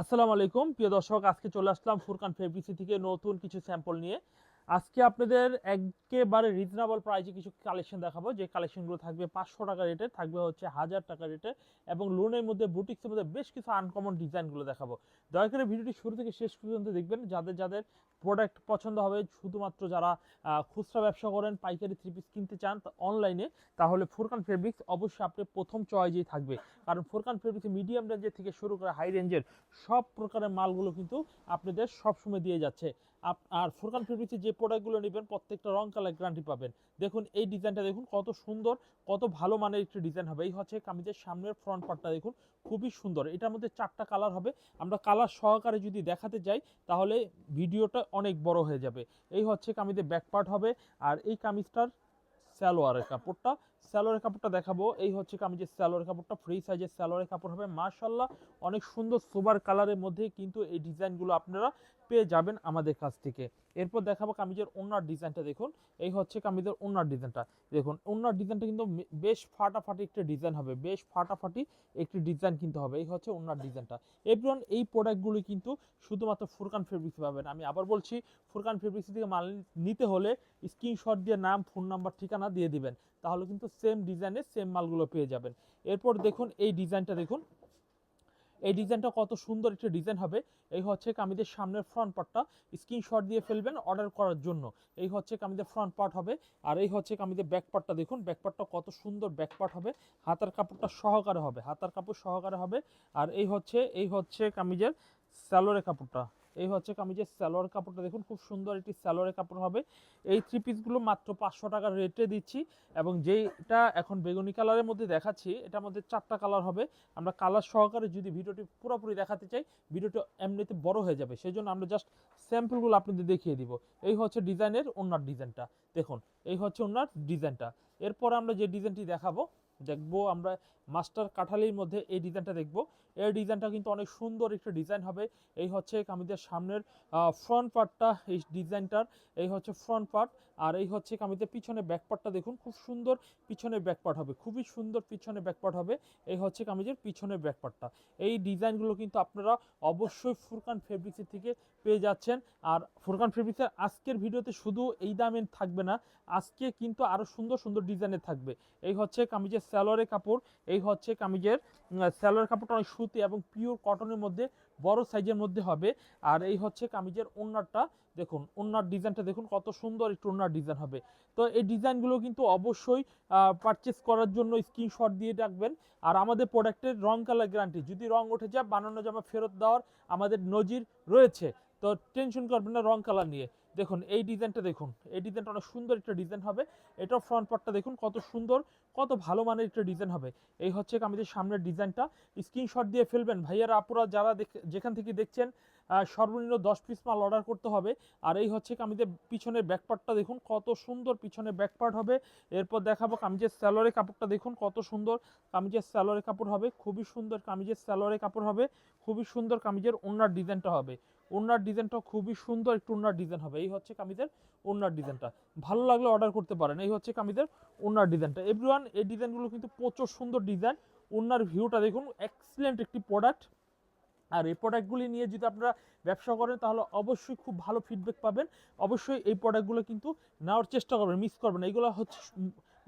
আসসালামু আলাইকুম প্রিয় দর্শক, আজকে চলে আসলাম ফুরকান ফেব্রিক্স থেকে নতুন কিছু স্যাম্পল নিয়ে। আজকে আপনাদের একেবারে রিজনেবল প্রাইসে কিছু কালেকশন দেখাবো, যে কালেকশনগুলো থাকবে 500 টাকা রেটে, থাকবে হচ্ছে 1000 টাকা রেটে, এবং লোনের মধ্যে বুটিক্সের মধ্যে বেশ কিছু আনকমন ডিজাইনগুলো দেখাবো। দয়া করে ভিডিওটি শুরু থেকে শেষ পর্যন্ত দেখবেন। যাদের যাদের প্রোডাক্ট পছন্দ হবে, শুধুমাত্র যারা খুচরা ব্যবসা করেন, পাইকারি থ্রি পিস কিনতে চান অনলাইনে, তাহলে ফুরকান ফেব্রিক্স অবশ্যই আপনি প্রথম চয়েসেই থাকবে। কারণ ফুরকান ফেব্রিক্স মিডিয়াম রেঞ্জের থেকে শুরু করে হাই রেঞ্জের সব প্রকারের মালগুলো কিন্তু আপনাদের সবসময় দিয়ে যাচ্ছে। আর ফুরকান ফেব্রিক্সের যে প্রোডাক্টগুলো নেবেন প্রত্যেকটা রং কালার গ্যারান্টি পাবেন। দেখুন এই ডিজাইনটা, দেখুন কত সুন্দর, কত ভালো মানের একটি ডিজাইন হবে। এই হচ্ছে কামিজের সামনের ফ্রন্ট পার্টটা, দেখুন খুবই সুন্দর। এটার মধ্যে 4টা কালার হবে। আমরা কালার সহকারে যদি দেখাতে যাই তাহলে ভিডিওটা অনেক বড় হয়ে যাবে। এই হচ্ছে কামিজের ব্যাক পার্ট হবে। আর এই কামিজটার সালোয়ারের কাপড়টা দেখাবো। এই হচ্ছে কামিজের সালোয়ারের কাপড়টা, ফ্রি সাইজের সালোয়ারের কাপড় হবে। মাশাআল্লাহ, অনেক সুন্দর সোবার কালারের মধ্যে কিন্তু এই ডিজাইনগুলো আপনারা পেয়ে যাবেন আমাদের কাছ থেকে। এরপর দেখাবো কামিজের ওড়নার ডিজাইনটা। দেখুন এই হচ্ছে কামিজের ওড়নার ডিজাইনটা। দেখুন ওড়নার ডিজাইনটা কিন্তু বেশ ফাটাফাটি একটা ডিজাইন হবে, বেশ ফাটাফাটি একটি ডিজাইন কিন্তু হবে। এই হচ্ছে ওড়নার ডিজাইনটা। এভরিওয়ান, এই প্রোডাক্টগুলি কিন্তু শুধুমাত্র ফুরকান ফেব্রিক্স পাবেন। আমি আবার বলছি, ফুরকান ফেব্রিক্স থেকে মাল নিতে হলে স্ক্রিনশট দিয়ে নাম, ফোন নাম্বার, ঠিকানা দিয়ে দিবেন, তাহলে কিন্তু সেম ডিজাইনের সেম মালগুলো পেয়ে যাবেন। এরপর দেখুন এই ডিজাইনটা, দেখুন এই ডিজাইনটা কত সুন্দর একটা ডিজাইন হবে। এই হচ্ছে কামিজের সামনের ফ্রন্ট পার্টটা, স্ক্রিনশট দিয়ে ফেলবেন অর্ডার করার জন্য। এই হচ্ছে কামিজের ফ্রন্ট পার্ট হবে। আর এই হচ্ছে কামিজের ব্যাক পার্টটা, দেখুন ব্যাক পার্টটা কত সুন্দর ব্যাক পার্ট হবে। হাতার কাপড়টা সহকারে হবে, হাতার কাপড় সহকারে হবে। আর এই হচ্ছে কামিজের সালোয়ারের কাপড়টা। এই হচ্ছে কামিজের সালোয়ার কাপড়টা, দেখুন খুব সুন্দর একটি সালোয়ারের কাপড় হবে। এই থ্রি পিসগুলো মাত্র 500 টাকার রেটে দিচ্ছি। এবং যেইটা এখন বেগুনি কালারের মধ্যে দেখাচ্ছি, এটার মধ্যে 4টা কালার হবে। আমরা কালার সহকারে যদি ভিডিওটি পুরোপুরি দেখাতে চাই, ভিডিওটি এমনিতে বড় হয়ে যাবে, সেই জন্য আমরা জাস্ট স্যাম্পলগুলো আপনাদের দেখিয়ে দিব। এই হচ্ছে ডিজাইনের ওনার ডিজাইনটা, দেখুন এই হচ্ছে ওনার ডিজাইনটা। এরপর আমরা যে ডিজাইনটি দেখবো আমরা মাস্টার কাঠালির মধ্যে এই ডিজাইনটা দেখবো। এই ডিজাইনটা কিন্তু অনেক সুন্দর একটা ডিজাইন হবে। এই হচ্ছে কামিজের সামনের ফ্রন্ট পার্টটা, এই ডিজাইনটার এই হচ্ছে ফ্রন্ট পার্ট। আর এই হচ্ছে কামিজের পিছনে ব্যাক পার্টটা, দেখুন খুব সুন্দর পিছনে ব্যাক পার্ট হবে, খুবই সুন্দর পিছনে ব্যাক পার্ট হবে। এই হচ্ছে কামিজের পিছনের ব্যাক পার্টটা। এই ডিজাইনগুলো কিন্তু আপনারা অবশ্যই ফুরকান ফেব্রিক্সের থেকে পেয়ে যাচ্ছেন। আর ফুরকান ফেব্রিক্সের আজকের ভিডিওতে শুধু এই দামে থাকবে না, আজকে কিন্তু আরও সুন্দর সুন্দর ডিজাইনের থাকবে। এই হচ্ছে কামিজের সালোয়ারের কাপড়। এই হচ্ছে কামিজের সালোয়ার কাপড়টা অনেক সুতি এবং পিওর কটনের মধ্যে বড় সাইজের মধ্যে হবে। আর এই হচ্ছে কামিজের ওড়নাটা, দেখুন ওড়নার ডিজাইনটা দেখুন কত সুন্দর একটু ওড়নার ডিজাইন হবে। তো এই ডিজাইনগুলো কিন্তু অবশ্যই পারচেস করার জন্য স্ক্রিনশট দিয়ে রাখবেন। আর আমাদের প্রোডাক্টের রং কালার গ্যারান্টি, যদি রং উঠে যায় বানানো জামা ফেরত দেওয়ার আমাদের নজির রয়েছে। তো টেনশন করবেন না রং কালার নিয়ে। দেখুন এই ডিজাইনটা, দেখুন এই ডিজাইনটা অনেক সুন্দর একটা ডিজাইন হবে। এটার ফ্রন্ট পার্টটা দেখুন কত সুন্দর, কত ভালো মানের একটা ডিজাইন হবে। এই হচ্ছে আমাদের সামনের ডিজাইনটা। স্ক্রিনশট দিয়ে ফেলবেন ভাইয়ারা, আপুরা যারা যেখান থেকে দেখছেন, সর্বনিম্ন 10 পিস মাল অর্ডার করতে হবে। আর এই হচ্ছে কামিজের পিছনের ব্যাক পার্টটা, দেখুন কত সুন্দর পিছনে ব্যাক পার্ট হবে। এরপর দেখাবো কামিজের সালোয়ারের কাপড়টা, দেখুন কত সুন্দর কামিজের সালোয়ারের কাপড় হবে, খুবই সুন্দর কামিজের সালোয়ারের কাপড় হবে। খুবই সুন্দর কামিজের ওড়নার ডিজাইনটা হবে। ওড়নার ডিজাইনটা খুবই সুন্দর একটু ওড়নার ডিজাইন হবে। এই হচ্ছে কামিজের ওড়নার ডিজাইনটা, ভালো লাগলে অর্ডার করতে পারেন। এই হচ্ছে কামিজের ওড়নার ডিজাইনটা। এভরিওয়ান, এই ডিজাইনগুলো কিন্তু প্রচুর সুন্দর ডিজাইন। ওড়নার ভিউটা দেখুন, এক্সিলেন্ট একটি প্রোডাক্ট। আর এই প্রোডাক্টগুলি নিয়ে যদি আপনারা ব্যবসা করেন তাহলে অবশ্যই খুব ভালো ফিডব্যাক পাবেন। অবশ্যই এই প্রোডাক্টগুলো কিন্তু নেওয়ার চেষ্টা করবেন, মিস করবেন। এইগুলো হচ্ছে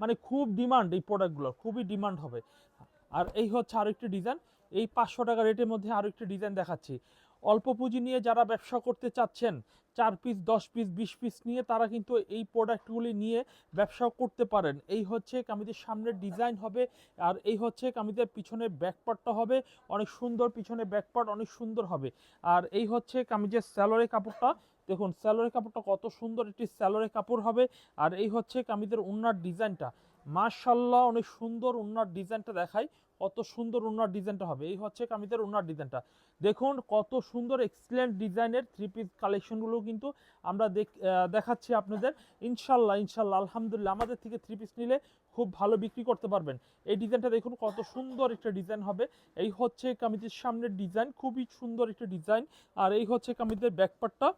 মানে খুব ডিমান্ড, এই প্রোডাক্টগুলো খুবই ডিমান্ড হবে। আর এই হচ্ছে আরেকটি ডিজাইন। এই 500 টাকা রেটের মধ্যে আরেকটি ডিজাইন দেখাচ্ছি। অল্প পুঁজি নিয়ে যারা ব্যবসা করতে চাচ্ছেন, 4 পিস 10 পিস 20 পিস নিয়ে, তারা কিন্তু এই প্রোডাক্টগুলি নিয়ে ব্যবসা করতে পারেন। এই হচ্ছে কামিজের সামনের ডিজাইন হবে। আর এই হচ্ছে কামিজের পিছনের ব্যাকপার্টটা হবে অনেক সুন্দর, পিছনে ব্যাকপার্ট অনেক সুন্দর হবে। আর এই হচ্ছে কামিজের স্যালোয়ারের কাপড়টা, দেখুন স্যালোয়ারের কাপড়টা কত সুন্দর একটি স্যালোয়ারের কাপড় হবে। আর এই হচ্ছে কামিজের ওড়নার ডিজাইনটা, মাশাআল্লাহ অনেক সুন্দর ওড়নার ডিজাইনটা দেখাই, কত সুন্দর ওড়নার ডিজাইনটা হবে। এই হচ্ছে কামিজের ওড়নার ডিজাইনটা, দেখুন কত সুন্দর এক্সিলেন্ট ডিজাইনের থ্রি পিস কালেকশনগুলো কিন্তু আমরা দেখাচ্ছি আপনাদের। ইনশাল্লাহ ইনশাল্লাহ আলহামদুলিল্লাহ, আমাদের থেকে থ্রি পিস নিলে খুব ভালো বিক্রি করতে পারবেন। এই ডিজাইনটা দেখুন কত সুন্দর একটা ডিজাইন হবে। এই হচ্ছে কামিজের সামনের ডিজাইন, খুবই সুন্দর একটা ডিজাইন। আর এই হচ্ছে কামিজের ব্যাকপার্টটা,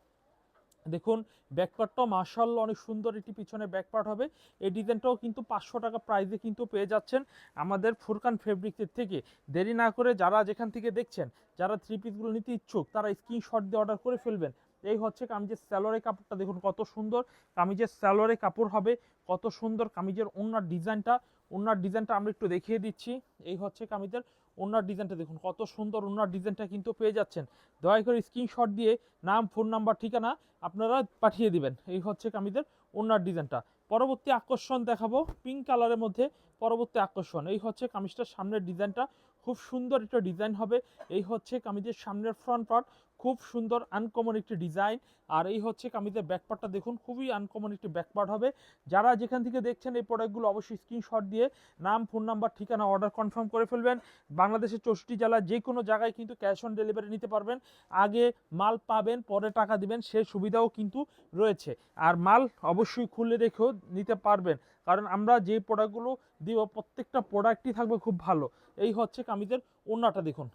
দেখুন ব্যাকপার্টটাও মাশাআল্লাহ অনেক সুন্দর একটি পিছনে ব্যাকপার্ট হবে। এই ডিজাইনটাও কিন্তু 500 টাকা প্রাইসে কিন্তু পেয়ে যাচ্ছেন আমাদের ফুরকান ফেব্রিক্সের থেকে। দেরি না করে যারা যেখান থেকে দেখছেন, যারা থ্রি পিসগুলো নিতে ইচ্ছুক তারা স্ক্রিনশট দিয়ে অর্ডার করে ফেলবেন। এই হচ্ছে কামিজের স্যালোয়ারের কাপড়টা দেখুন কত সুন্দর, কামিজের স্যালোয়ারের কাপড় হবে কত সুন্দর, কামিজের ওড়নার ডিজাইনটা আমরা একটু দেখিয়ে দিচ্ছি। এই হচ্ছে কামিজের ওড়নার ডিজাইনটা দেখুন কত সুন্দর, ওড়নার ডিজাইনটা কিন্তু পেয়ে যাচ্ছেন। দয়া করে স্ক্রিনশট দিয়ে নাম, ফোন নাম্বার, ঠিকানা আপনারা পাঠিয়ে দিবেন। এই হচ্ছে কামিজের ওড়নার ডিজাইনটা। পরবর্তী আকর্ষণ দেখাবো পিঙ্ক কালারের মধ্যে। পরবর্তী আকর্ষণ এই হচ্ছে কামিজটার সামনের ডিজাইনটা, খুব সুন্দর একটা ডিজাইন হবে। এই হচ্ছে কামিজের সামনের ফ্রন্ট পার্ট, খুব সুন্দর আনকমন একটি ডিজাইন। আর এই হচ্ছে কামিজের ব্যাকপার্টটা দেখুন, খুবই আনকমন একটি ব্যাকপার্ট হবে। যারা যেখান থেকে দেখছেন এই প্রোডাক্টগুলো অবশ্যই স্ক্রিনশট দিয়ে নাম, ফোন নাম্বার, ঠিকানা, অর্ডার কনফার্ম করে ফেলবেন। বাংলাদেশের 64 জেলায় যে কোনো জায়গায় কিন্তু ক্যাশ অন ডেলিভারি নিতে পারবেন। আগে মাল পাবেন পরে টাকা দিবেন, সেই সুবিধাও কিন্তু রয়েছে। আর মাল অবশ্যই খুলে রেখেও নিতে পারবেন, কারণ আমরা যে প্রোডাক্টগুলো দিব প্রত্যেকটা প্রোডাক্টই থাকবে খুব ভালো। এই হচ্ছে কামিজের ওড়নাটা দেখুন,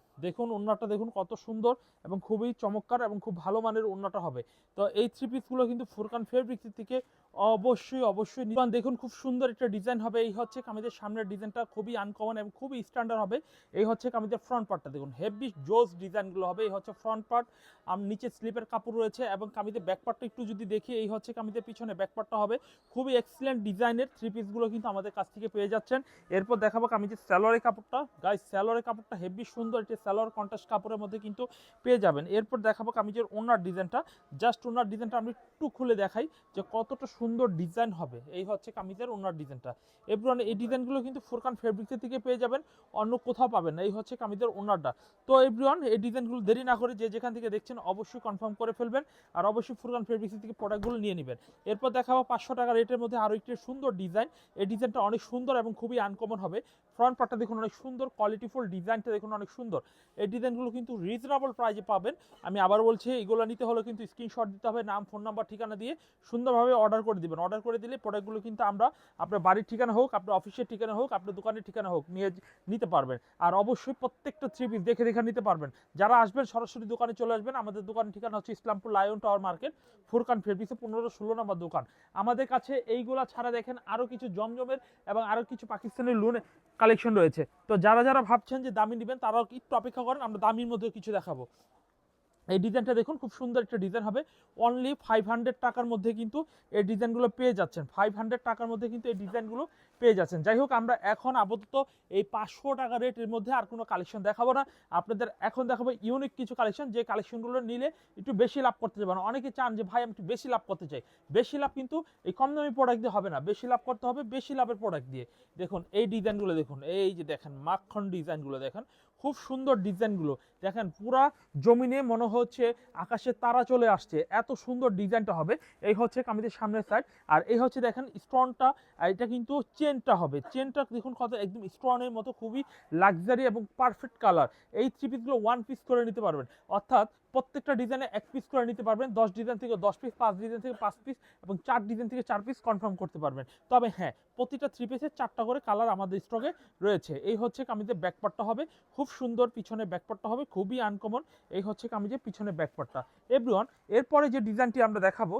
ওড়নাটা দেখুন কত সুন্দর এবং খুবই চমৎকার এবং খুব ভালো মানের ওড়নাটা হবে। তো এই থ্রি পিসগুলো কিন্তু ফুরকান ফেব্রিক্স থেকে অবশ্যই দেখুন খুব সুন্দর একটা ডিজাইন হবে। এই হচ্ছে কামিজের সামনের ডিজাইনটা খুবই আনকমন এবং খুবই স্ট্যান্ডার্ড হবে। এই হচ্ছে কামিজের ফ্রন্ট পার্টটা দেখুন, হেভি জোস ডিজাইনগুলো হবে। এই হচ্ছে ফ্রন্ট পার্ট, নিচে স্লিপের কাপড় রয়েছে এবং কামিজের ব্যাকপার্টটা একটু যদি দেখি, এই হচ্ছে কামিজের পিছনে ব্যাকপার্টটা হবে। খুবই এক্সিলেন্ট ডিজাইনের থ্রি পিসগুলো কিন্তু আমাদের কাছ থেকে পেয়ে যাচ্ছেন। এরপর দেখাবো কামিজের স্যালোয়ারের কাপড়টা। গাইস স্যালোয়ারের কাপড়টা হেভি সুন্দর, এটি স্যালোয়ার কন্ট্রাস্ট কাপড়ের মধ্যে কিন্তু পেয়ে যাবেন। এরপর দেখাবো কামিজের ওনার ডিজাইনটা। জাস্ট ওনার ডিজাইনটা আমি একটু খুলে দেখাই যে কতটা সুন্দর ডিজাইন হবে। এই হচ্ছে কামিজের ওনার ডিজাইনটা। এভরিওয়ান এই ডিজাইনগুলো কিন্তু ফুরকান ফেব্রিক্সের থেকে পেয়ে যাবেন, অন্য কোথাও পাবেন না। এই হচ্ছে কামিজের ওনারটা। তো এভরিওয়ান এই ডিজাইনগুলো দেরি না করে যে যেখান থেকে দেখছেন অবশ্যই কনফার্ম করে ফেলবেন, আর অবশ্যই ফুরকান ফেব্রিক্স থেকে প্রোডাক্টগুলো নিয়ে নেবেন। এরপর দেখাবো 500 টাকা রেটের মধ্যে আরও একটি সুন্দর ডিজাইন। এই ডিজাইনটা অনেক সুন্দর এবং খুবই আনকমন হবে। ফ্রন্ট পার্টটা দেখুন অনেক সুন্দর, কোয়ালিটিফুল ডিজাইনটা দেখুন অনেক সুন্দর। এই ডিজাইনগুলো কিন্তু রিজনেবল প্রাইসে পাবেন। আমি আবার বলছি, এগুলো নিতে হলে কিন্তু স্ক্রিনশট দিতে হবে, নাম, ফোন নাম্বার, ঠিকানা দিয়ে সুন্দরভাবে অর্ডার করে দিবেন। অর্ডার করে দিলে প্রোডাক্টগুলো কিন্তু আমরা আপনার বাড়ির ঠিকানা হোক, আপনার অফিসের ঠিকানা হোক, আপনার দোকানের ঠিকানা হোক নিতে পারবেন। আর অবশ্যই প্রত্যেকটা থ্রি পিস দেখে দেখে নিতে পারবেন। যারা আসবেন সরাসরি দোকানে চলে আসবেন। আমাদের দোকানের ঠিকানা হচ্ছে Islampur lion tower market, Furqan ফেব্রিক্সে 15-16 নম্বর দোকান। আমাদের কাছে এইগুলা ছাড়া দেখেন আরও কিছু জমজমের এবং আরও কিছু পাকিস্তানি লোনের কালেকশন রয়েছে। তো যারা যারা ভাবছেন যে দামি নেবেন তারাও একটু অপেক্ষা করেন, আমরা দামির মধ্যে কিছু দেখাবো। এই ডিজাইনটা দেখুন খুব সুন্দর একটা ডিজাইন হবে। অনলি 500 টাকার মধ্যে কিন্তু এই ডিজাইনগুলো পেয়ে যাচ্ছেন। 500 টাকার মধ্যে কিন্তু এই ডিজাইনগুলো পেয়ে যাচ্ছেন। যাই হোক, আমরা এখন আপাতত এই 500 টাকা রেটের মধ্যে আর কোনো কালেকশন দেখাবো না। আপনাদের এখন দেখাবো ইউনিক কিছু কালেকশন, যে কালেকশনগুলো নিলে একটু বেশি লাভ করতে যাবেন। অনেকে চান যে ভাই আমি একটু বেশি লাভ করতে চাই। বেশি লাভ কিন্তু এই কম দামি প্রোডাক্ট দিয়ে হবে না, বেশি লাভ করতে হবে বেশি লাভের প্রোডাক্ট দিয়ে। দেখুন এই ডিজাইনগুলো দেখুন, এই যে দেখেন মাখন ডিজাইনগুলো দেখেন, খুব সুন্দর ডিজাইনগুলো দেখেন, পুরা জমিনে মনে হচ্ছে আকাশে তারা চলে আসছে, এত সুন্দর ডিজাইনটা হবে। এই হচ্ছে কামিজের সামনের সাইড। আর এই হচ্ছে দেখেন স্টোনটা, এটা কিন্তু চেনটা হবে। চেনটা দেখুন কত একদম স্টোনের মতো, খুবই লাক্সারি এবং পারফেক্ট কালার। এই থ্রি পিসগুলো ওয়ান পিস করে নিতে পারবেন, অর্থাৎ প্রত্যেকটা ডিজাইনে এক পিস করে নিতে পারবেন। 10 ডিজাইন থেকে 10 পিস, 5 ডিজাইন থেকে 5 পিস এবং 4 ডিজাইন থেকে 4 পিস কনফার্ম করতে পারবেন। তবে হ্যাঁ, প্রতিটা থ্রি পিসের 4টা করে কালার আমাদের স্টকে রয়েছে। এই হচ্ছে কামিজের ব্যাকপার্টটা হবে, খুব সুন্দর পিছনে ব্যাকপার্টটা হবে, খুবই আনকমন। এই হচ্ছে কামিজের পিছনে ব্যাকপার্টটা। এভরিওয়ান এরপরে যে ডিজাইনটি আমরা দেখাবো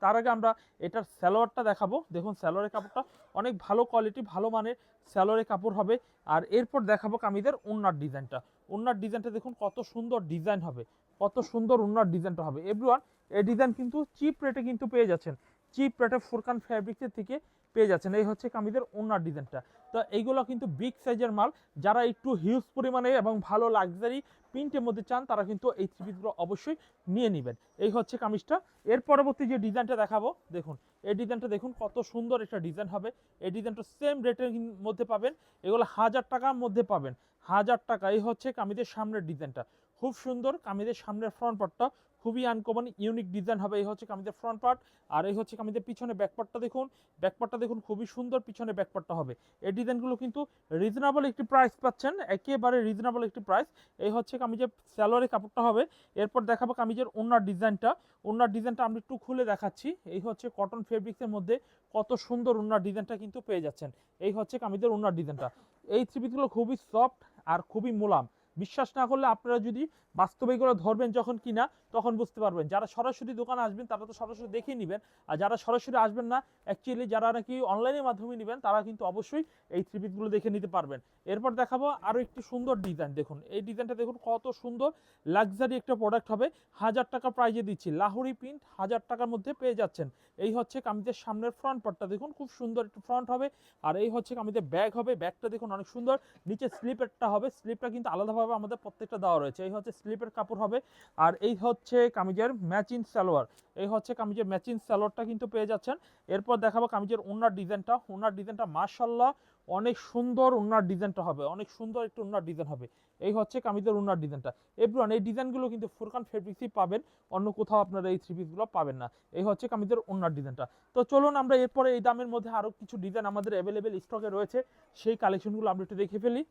তার আগে আমরা এটার সালোয়ারটা দেখাবো। দেখুন সালোয়ারের কাপড়টা অনেক ভালো কোয়ালিটি, ভালো মানের সালোয়ারের কাপড় হবে। আর এরপর দেখাবো কামিজের ওড়নার ডিজাইনটা। ওড়নার ডিজাইনটা দেখুন কত সুন্দর ডিজাইন হবে, কত সুন্দর ওড়নার ডিজাইনটা হবে। এভরিওয়ান এই ডিজাইন কিন্তু চিপ রেটে কিন্তু পেয়ে যাচ্ছেন, চিপ রেটে ফুরকান ফ্যাব্রিক্সের থেকে পেয়ে যাচ্ছেন। এই হচ্ছে কামিজের ওড়নার ডিজাইনটা। তো এইগুলো কিন্তু বিগ সাইজের মাল। যারা একটু হিউজ পরিমাণে এবং ভালো লাক্সারি প্রিন্টের মধ্যে চান তারা কিন্তু এই থ্রি পিসগুলো অবশ্যই নিয়ে নেবেন। এই হচ্ছে কামিজটা। এর পরবর্তী যে ডিজাইনটা দেখাবো দেখুন, এই ডিজাইনটা দেখুন কত সুন্দর একটা ডিজাইন হবে। এই ডিজাইনটা সেম রেটের মধ্যে পাবেন, এগুলো 1000 টাকার মধ্যে পাবেন, 1000 টাকা। এই হচ্ছে কামিজের সামনের ডিজাইনটা, খুব সুন্দর। কামিজের সামনের ফ্রন্ট পার্টটা খুবই আনকমন ইউনিক ডিজাইন হবে। এই হচ্ছে কামিজের ফ্রন্ট পার্ট। আর এই হচ্ছে কামিজের পিছনে ব্যাকপার্টটা দেখুন, ব্যাকপার্টটা দেখুন খুবই সুন্দর, পিছনে ব্যাকপার্টটা হবে। এই ডিজাইনগুলো কিন্তু রিজনেবল একটি প্রাইস পাচ্ছেন, একেবারে রিজনেবল একটি প্রাইস। এই হচ্ছে কামিজের সালোয়ারের কাপড়টা হবে। এরপর দেখাবো কামিজের ওড়নার ডিজাইনটা। ওড়নার ডিজাইনটা আমি একটু খুলে দেখাচ্ছি। এই হচ্ছে কটন ফেব্রিক্সের মধ্যে কত সুন্দর ওড়নার ডিজাইনটা কিন্তু পেয়ে যাচ্ছেন। এই হচ্ছে কামিজের ওড়নার ডিজাইনটা। এই থ্রি পিসগুলো খুবই সফট আর খুবই মোলাম, বিশ্বাস না করলে আপনারা যদি বাস্তবে এগুলো ধরবেন যখন কিনা তখন বুঝতে পারবেন। যারা সরাসরি দোকানে আসবেন তারা তো সরাসরি দেখে নেবেন, আর যারা সরাসরি আসবেন না, অ্যাকচুয়ালি যারা নাকি অনলাইনের মাধ্যমে নেবেন তারা কিন্তু অবশ্যই এই থ্রি পিসগুলো দেখে নিতে পারবেন। এরপর দেখাবো আরও একটি সুন্দর ডিজাইন। দেখুন এই ডিজাইনটা দেখুন কত সুন্দর লাক্সারি একটা প্রোডাক্ট হবে। 1000 টাকা প্রাইজে দিচ্ছি, লাহোরি প্রিন্ট 1000 টাকার মধ্যে পেয়ে যাচ্ছেন। এই হচ্ছে কামিজের সামনের ফ্রন্ট পার্টটা দেখুন, খুব সুন্দর একটু ফ্রন্ট হবে। আর এই হচ্ছে কামিজের ব্যাগ হবে, ব্যাগটা দেখুন অনেক সুন্দর। নিচে স্লিপেরটা হবে, স্লিপটা কিন্তু আলাদাভাবে আমাদের প্রত্যেকটা দেওয়া রয়েছে। এই হচ্ছে স্লিপের কাপড় হবে। আর এই হচ্ছে কামিজের ম্যাচিং সালোয়ার, এই হচ্ছে কামিজের ম্যাচিং সালোয়ারটা কিন্তু পেয়ে যাচ্ছেন। এরপর দেখাবো কামিজের ওড়নার ডিজাইনটা। ওড়নার ডিজাইনটা মাশাআল্লাহ অনেক সুন্দর ওড়নার ডিজাইনটা হবে, অনেক সুন্দর একটু ওড়নার ডিজাইন হবে। এই হচ্ছে কামিজের ওড়নার ডিজাইনটা। এভরিওয়ান এই ডিজাইনগুলো কিন্তু ফুরকান ফেব্রিক্সই পাবেন, অন্য কোথাও আপনারা এই থ্রি পিসগুলো পাবেন না। এই হচ্ছে কামিজের ওড়নার ডিজাইনটা। তো চলুন আমরা এরপরে এই দামের মধ্যে আরও কিছু ডিজাইন আমাদের অ্যাভেলেবেল স্টকে রয়েছে, সেই কালেকশনগুলো আমরা একটু দেখে ফেলি।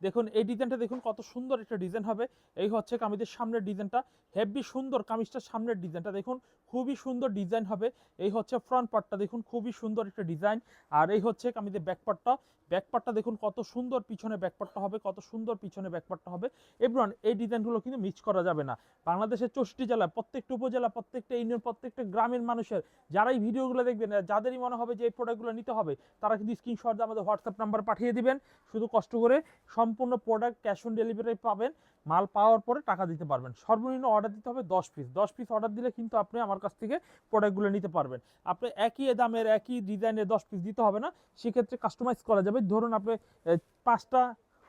দেখুন এই ডিজাইনটা দেখুন কত সুন্দর একটা ডিজাইন হবে। এই হচ্ছে কামিজের সামনের ডিজাইনটা, হেভি সুন্দর কামিজটার সামনের ডিজাইনটা দেখুন, খুবই সুন্দর ডিজাইন হবে। এই হচ্ছে ফ্রন্ট পার্টটা দেখুন, খুবই সুন্দর একটা ডিজাইন। আর এই হচ্ছে কামিজের ব্যাক পার্টটা, ব্যাক পার্টটা দেখুন কত সুন্দর পিছনে ব্যাক পার্টটা হবে, কত সুন্দর পিছনে ব্যাক পার্টটা হবে। এভরিওয়ান এই ডিজাইনগুলো কিন্তু মিস করা যাবে না। বাংলাদেশের 64 জেলা, প্রত্যেকটা উপজেলা, প্রত্যেকটা ইউনিয়ন, প্রত্যেকটা গ্রামের মানুষের যারা এই ভিডিওগুলো দেখবেন, যাদেরই মনে হবে যে এই প্রোডাক্টগুলো নিতে হবে, তারা কিন্তু স্ক্রিনশট দিয়ে আমাদের হোয়াটসঅ্যাপ নাম্বার পাঠিয়ে দিবেন। শুধু কষ্ট করে সম্পূর্ণ প্রোডাক্ট ক্যাশ অন ডেলিভারি পাবেন, মাল পাওয়ার পরে টাকা দিতে পারবেন। সর্বনিম্ন অর্ডার দিতে হবে 10 পিস। 10 পিস অর্ডার দিলে কিন্তু আপনি আমার কাছ থেকে প্রোডাক্টগুলো নিতে পারবেন। আপনি একই দামের একই ডিজাইনের 10 পিস দিতে হবে না, সেক্ষেত্রে কাস্টমাইজ করা যাবে। ধরুন আপনি 5টা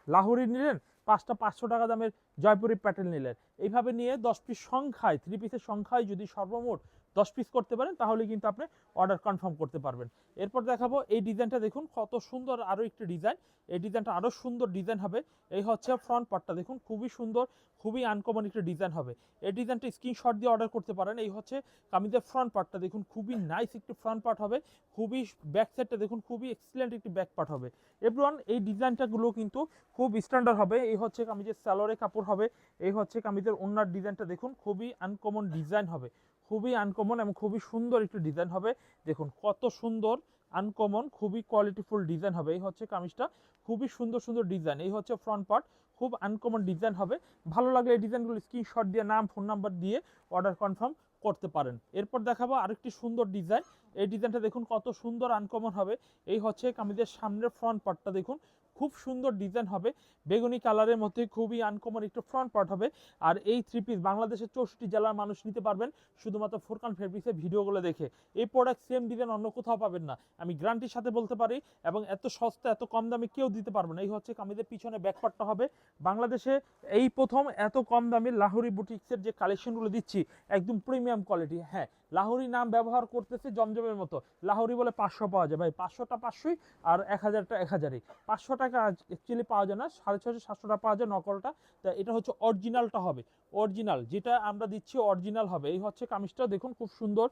লাহোরি নিলেন, 5টা 500 টাকা দামের জয়পুরি প্যাটেল নিলেন, এইভাবে নিয়ে 10 পিস সংখ্যায়, 3 পিসের সংখ্যায় যদি সর্বমোট 10 পিস করতে পারেন তাহলে কিন্তু আপনি অর্ডার কনফার্ম করতে পারবেন। এরপর দেখাবো এই ডিজাইনটা দেখুন কত সুন্দর আরও একটি ডিজাইন। এই ডিজাইনটা আরও সুন্দর ডিজাইন হবে। এই হচ্ছে ফ্রন্ট পার্টটা দেখুন, খুবই সুন্দর, খুবই আনকমন একটা ডিজাইন হবে। এই ডিজাইনটা স্ক্রিনশট দিয়ে অর্ডার করতে পারেন। এই হচ্ছে কামিজের ফ্রন্ট পার্টটা দেখুন, খুবই নাইস একটি ফ্রন্ট পার্ট হবে, খুবই ব্যাক সাইডটা দেখুন, খুবই এক্সিলেন্ট একটি ব্যাক পার্ট হবে। এভরিওয়ান এই ডিজাইনটাগুলো কিন্তু খুব স্ট্যান্ডার্ড হবে। এই হচ্ছে কামিজের সালোয়ারের কাপড় হবে। এই হচ্ছে কামিজের ওড়নার ডিজাইনটা দেখুন, খুবই আনকমন ডিজাইন হবে, খুবই আনকমন এবং খুবই সুন্দর একটি ডিজাইন হবে। দেখুন কত সুন্দর আনকমন, খুবই কোয়ালিটিফুল ডিজাইন হবে। এই হচ্ছে কামিজটা, খুবই সুন্দর সুন্দর ডিজাইন। এই হচ্ছে ফ্রন্ট পার্ট, খুব আনকমন ডিজাইন হবে। ভালো লাগলে এই ডিজাইনগুলো স্ক্রিনশট দিয়ে নাম ফোন নাম্বার দিয়ে অর্ডার কনফার্ম করতে পারেন। এরপর দেখাবো আরেকটি সুন্দর ডিজাইন। এই ডিজাইনটা দেখুন কত সুন্দর আনকমন হবে। এই হচ্ছে কামিজের সামনের ফ্রন্ট পার্টটা দেখুন, খুব সুন্দর ডিজাইন হবে, বেগুনি কালারের মধ্যে খুবই আনকমন একটু ফ্রন্ট পার্ট হবে। আর এই থ্রি পিস বাংলাদেশের 64 জেলার মানুষ নিতে পারবেন শুধুমাত্র ফুরকান ফেব্রিক্সের ভিডিওগুলো দেখে। এই প্রোডাক্ট সেম ডিজাইন অন্য কোথাও পাবেন না, আমি গ্যারান্টির সাথে বলতে পারি। এবং এত সস্তা এত কম দামে কেউ দিতে পারবে না। এই হচ্ছে কামিজের পিছনে ব্যাক পার্টটা হবে। বাংলাদেশে এই প্রথম এত কম দামে লাহোরি বুটিক্সের যে কালেকশনগুলো দিচ্ছি একদম প্রিমিয়াম কোয়ালিটি। হ্যাঁ, লাহোরি নাম ব্যবহার করতেছে জমজমের মতো, লাহোরি বলে 500 পাওয়া যায় ভাই, 500টা 500ই, আর 1000টা 1000ই। 500 টাকা অ্যাকচুয়ালি পাওয়া যায় না, 650 700 টাকা পাওয়া যায় নকলটা। তা এটা হচ্ছে অরিজিনালটা হবে, অরিজিনাল যেটা আমরা দিচ্ছি অরিজিনাল হবে। এই হচ্ছে কামিজটা দেখুন, খুব সুন্দর,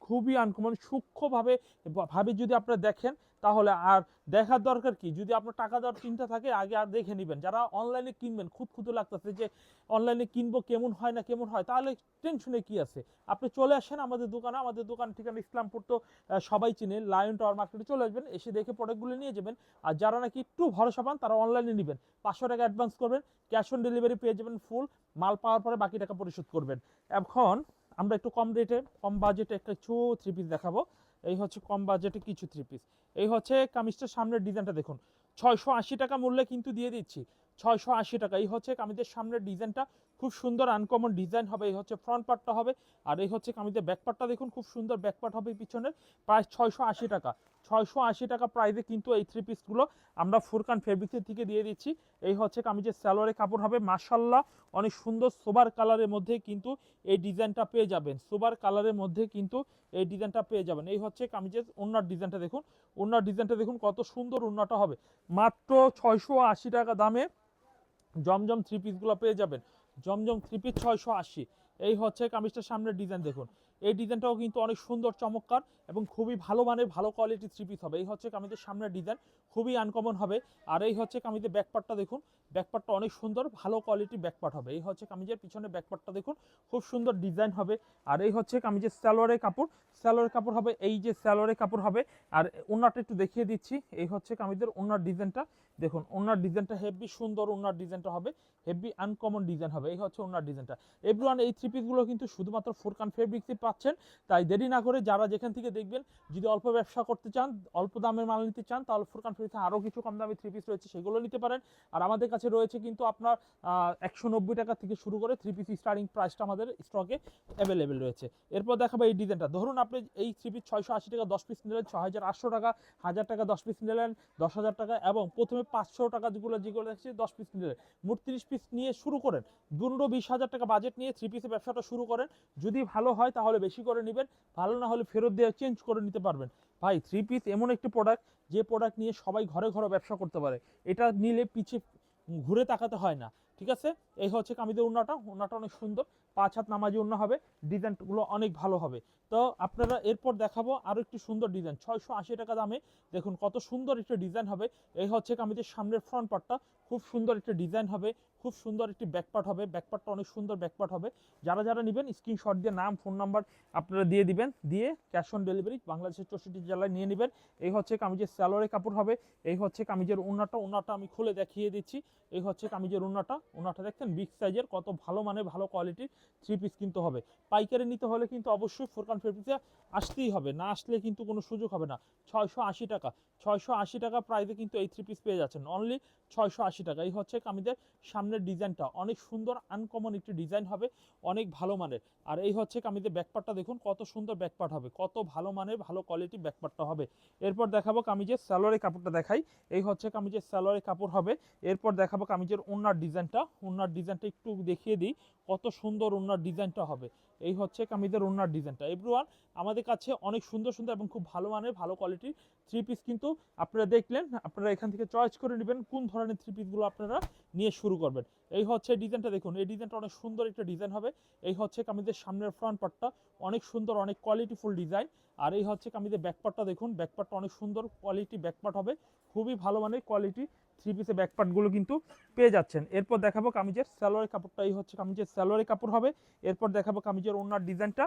খুবই আনকমন, সূক্ষ্মভাবে যদি আপনারা দেখেন তাহলে আর দেখার দরকার কি, যদি আপনার টাকা দেওয়ার চিন্তা থাকে আগে আর দেখে নেবেন। যারা অনলাইনে কিনবেন খুঁতখুঁতে লাগতেছে যে অনলাইনে কিনবো কেমন হয় না কেমন হয়, তাহলে টেনশনে কি আছে, আপনি চলে আসেন আমাদের দোকানে। আমাদের দোকান ঠিকানা ইসলামপুর তো সবাই চিনেন, লায়ন টাওয়ার মার্কেটে চলে আসবেন, এসে দেখে প্রোডাক্টগুলো নিয়ে যাবেন। আর যারা নাকি একটু ভরসা পান তারা অনলাইনে নেবেন, 500 টাকা অ্যাডভান্স করবেন, ক্যাশ অন ডেলিভারি পেয়ে যাবেন ফুল, মাল পাওয়ার পরে বাকি টাকা পরিশোধ করবেন। এখন আমরা একটু কম রেটে কম বাজেটে একটা কিছু থ্রি পিস দেখাবো। এই হচ্ছে কম বাজেটে কিছু থ্রি পিস। এই হচ্ছে কামিজটার সামনের ডিজাইনটা দেখুন, 680 টাকা মূল্যে কিন্তু দিয়ে দিচ্ছি, 680 টাকা। এই হচ্ছে কামিজের সামনের ডিজাইনটা, খুব সুন্দর আনকমন ডিজাইন হবে। এই হচ্ছে ফ্রন্ট পার্টটা হবে। আর এই হচ্ছে কামিজের ব্যাক পার্টটা দেখুন, খুব সুন্দর ব্যাক পার্ট হবে পিছনের। প্রাইস 680 টাকা। 680 টাকা প্রাইসে কিন্তু এই থ্রি পিসগুলো আমরা ফুরকান ফেব্রিক্সের থেকে দিয়ে দিচ্ছি। এই হচ্ছে কামিজের সালোয়ারের কাপড় হবে, মাশাআল্লাহ অনেক সুন্দর সোবার কালারের মধ্যে কিন্তু এই ডিজাইনটা পেয়ে যাবেন, সোবার কালারের মধ্যে কিন্তু এই ডিজাইনটা পেয়ে যাবেন। এই হচ্ছে কামিজের ওড়নার ডিজাইনটা দেখুন, ওড়নার ডিজাইনটা দেখুন কত সুন্দর ওড়নাটা হবে। মাত্র 680 টাকা দামে জমজম থ্রি পিসগুলো পেয়ে যাবেন। জমজম থ্রি পিস 680। এই হচ্ছে কামিজটার সামনের ডিজাইন দেখুন, এই ডিজাইনটাও কিন্তু অনেক সুন্দর চমৎকার এবং খুবই ভালো মানের ভালো কোয়ালিটির থ্রি পিস হবে। এই হচ্ছে কামিজের সামনের ডিজাইন, খুবই আনকমন হবে। আর এই হচ্ছে কামিজের ব্যাকপার্টটা দেখুন, ব্যাকপার্টটা অনেক সুন্দর ভালো কোয়ালিটির ব্যাকপার্ট হবে। এই হচ্ছে কামিজের পিছনে ব্যাকপার্টটা দেখুন, খুব সুন্দর ডিজাইন হবে। আর এই হচ্ছে কামিজের সালোয়ারের কাপড়, সালোয়ারের কাপড় হবে এই যে সালোয়ারের কাপড় হবে। আর ওন্নাটা একটু দেখিয়ে দিচ্ছি, এই হচ্ছে কামিজের ওন্নার ডিজাইনটা দেখুন, ওন্নার ডিজাইনটা হেভি সুন্দর, ওন্নার ডিজাইনটা হবে হেভি আনকমন ডিজাইন হবে। এই হচ্ছে ওন্নার ডিজাইনটা। এভরিওয়ান এই থ্রি পিসগুলো কিন্তু শুধুমাত্র ফুরকান ফেব্রিক্সে পাচ্ছেন, তাই দেরি না করে যারা যেখান থেকে দেখবেন, যদি অল্প ব্যবসা করতে চান, অল্প দামের মাল নিতে চান, তাহলে ফুরকান ফেব্রিক্সে আরও কিছু কম দামি থ্রি পিস রয়েছে, সেগুলো নিতে পারেন। আর আমাদের কাছে রয়েছে কিন্তু আপনার 190 টাকা থেকে শুরু করে থ্রি পিস স্টার্টিং প্রাইসটা আমাদের স্টকে অ্যাভেলেবেল রয়েছে। এরপর দেখাবো এই ডিজাইনটা, ধরুন আপনি এই থ্রি পিস 680 টাকা 10 পিস নিলেন, 6800 টাকা 1000 টাকা 10 পিস নিলেন, 10,000 টাকা, এবং প্রথমে 500 টাকা যেগুলো দেখছি 10 পিস নিলেন, মোট 30 পিস নিয়ে শুরু করেন। 15-20 হাজার টাকা বাজেট নিয়ে থ্রি পিসের ব্যবসাটা শুরু করেন। যদি ভালো হয় তাহলে বেশি করে নেবেন, ভালো না হলে ফেরত দিয়ে চেঞ্জ করে নিতে পারবেন। ভাই থ্রি পিস এমন একটি প্রোডাক্ট, যে প্রোডাক্ট নিয়ে সবাই ঘরে ঘরে ব্যবসা করতে পারে, এটা নিলে পিছে ঘুরে তাকাতে হয় না। ঠিক আছে, এই হচ্ছে কামিজের ওড়নাটা, ওড়নাটা অনেক সুন্দর, 5 হাত নামাজি ওড়না হবে, ডিজাইনগুলো অনেক ভালো হবে। তো আপনারা এরপর দেখাবো আরও একটি সুন্দর ডিজাইন, 680 টাকা দামে দেখুন কত সুন্দর একটা ডিজাইন হবে। এই হচ্ছে কামিজের সামনের ফ্রন্ট পার্টটা, খুব সুন্দর একটা ডিজাইন হবে, খুব সুন্দর একটি ব্যাকপার্ট হবে, ব্যাকপার্টটা অনেক সুন্দর ব্যাকপার্ট হবে। যারা যারা নেবেন স্ক্রিনশট দিয়ে নাম ফোন নাম্বার আপনারা দিয়ে দিবেন, দিয়ে ক্যাশ অন ডেলিভারি বাংলাদেশের 64 জেলায় নিয়ে নেবেন। এই হচ্ছে কামিজের সালোয়ারের কাপড় হবে, এই হচ্ছে কামিজের ওড়নাটা, ওড়নাটা আমি খুলে দেখিয়ে দিচ্ছি। এই হচ্ছে কামিজের ওড়নাটা, ওড়নাটা দেখছেন বিগ সাইজের, কত ভালো মানে ভালো কোয়ালিটির থ্রি পিস কিন্তু হবে। পাইকারি নিতে হলে কিন্তু অবশ্যই ফুরকান ফেব্রিক্সে আসতেই হবে, না আসলে কিন্তু কোনো সুযোগ হবে না। 680 টাকা, 680 টাকা প্রাইসে কিন্তু এই থ্রি পিস পেয়ে যাচ্ছেন, অনলি 680 টাকা। এই হচ্ছে কামিজের সামনের ডিজাইনটা, অনেক সুন্দর আনকমন একটি ডিজাইন হবে, অনেক ভালো মানের। আর এই হচ্ছে কামিজের ব্যাকপার্টটা দেখুন কত সুন্দর ব্যাকপার্ট হবে, কত ভালো মানের ভালো কোয়ালিটি ব্যাকপার্টটা হবে। এরপর দেখাবো কামিজের সালোয়ারের কাপড়টা দেখাই, এই হচ্ছে কামিজের সালোয়ারের কাপড় হবে। এরপর দেখাবো কামিজের ওড়নার ডিজাইনটা, ওড়নার ডিজাইনটা একটু দেখিয়ে দিই, কত সুন্দর ওড়নার ডিজাইনটা হবে। এই হচ্ছে কামিজের ওড়নার ডিজাইনটা। এভরিওয়ান আমাদের কাছে অনেক সুন্দর সুন্দর এবং খুব ভালো মানের ভালো কোয়ালিটির থ্রি পিস কিন্তু আপনারা দেখলেন, আপনারা এখান থেকে চয়েস করে নেবেন কোন ধরনের থ্রি পিসগুলো আপনারা নিয়ে শুরু করবেন। এই হচ্ছে ডিজাইনটা দেখুন, এই ডিজাইনটা অনেক সুন্দর একটা ডিজাইন হবে। এই হচ্ছে কামিজের সামনের ফ্রন্ট পার্টটা, অনেক সুন্দর অনেক কোয়ালিটিফুল ডিজাইন। আর এই হচ্ছে কামিজের ব্যাকপার্টটা দেখুন, ব্যাকপার্টটা অনেক সুন্দর কোয়ালিটি ব্যাকপার্ট হবে, খুবই ভালো মানের কোয়ালিটি থ্রি পিসের ব্যাকপার্টগুলো কিন্তু পেয়ে যাচ্ছেন। এরপর দেখাবো কামিজের সালোয়ারের কাপড়টা, এই হচ্ছে কামিজের সালোয়ারের কাপড় হবে। এরপর দেখাবো কামিজের ওড়নার ডিজাইনটা,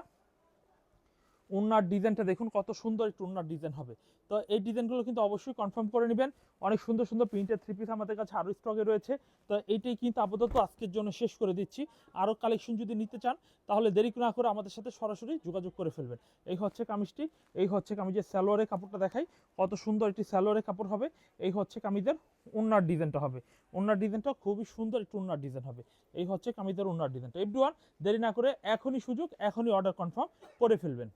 ওড়নার ডিজাইনটা দেখুন কত সুন্দর একটু ওড়নার ডিজাইন হবে। তো এই ডিজাইনগুলো কিন্তু অবশ্যই কনফার্ম করে নেবেন। অনেক সুন্দর সুন্দর প্রিন্টের থ্রি পিস আমাদের কাছে আরও স্টকে রয়েছে। তো এইটাই কিন্তু আপাতত আজকের জন্য শেষ করে দিচ্ছি। আরও কালেকশন যদি নিতে চান তাহলে দেরি না করে আমাদের সাথে সরাসরি যোগাযোগ করে ফেলবেন। এই হচ্ছে কামিজটি, এই হচ্ছে কামিজের সালোয়ারের কাপড়টা দেখাই, কত সুন্দর একটি সালোয়ারের কাপড় হবে। এই হচ্ছে কামিজের ওড়নার ডিজাইনটা হবে, ওড়নার ডিজাইনটা খুবই সুন্দর একটু ওড়নার ডিজাইন হবে। এই হচ্ছে কামিজের ওড়নার ডিজাইনটা। এভরিওয়ান দেরি না করে এখনই সুযোগ, এখনই অর্ডার কনফার্ম করে ফেলবেন।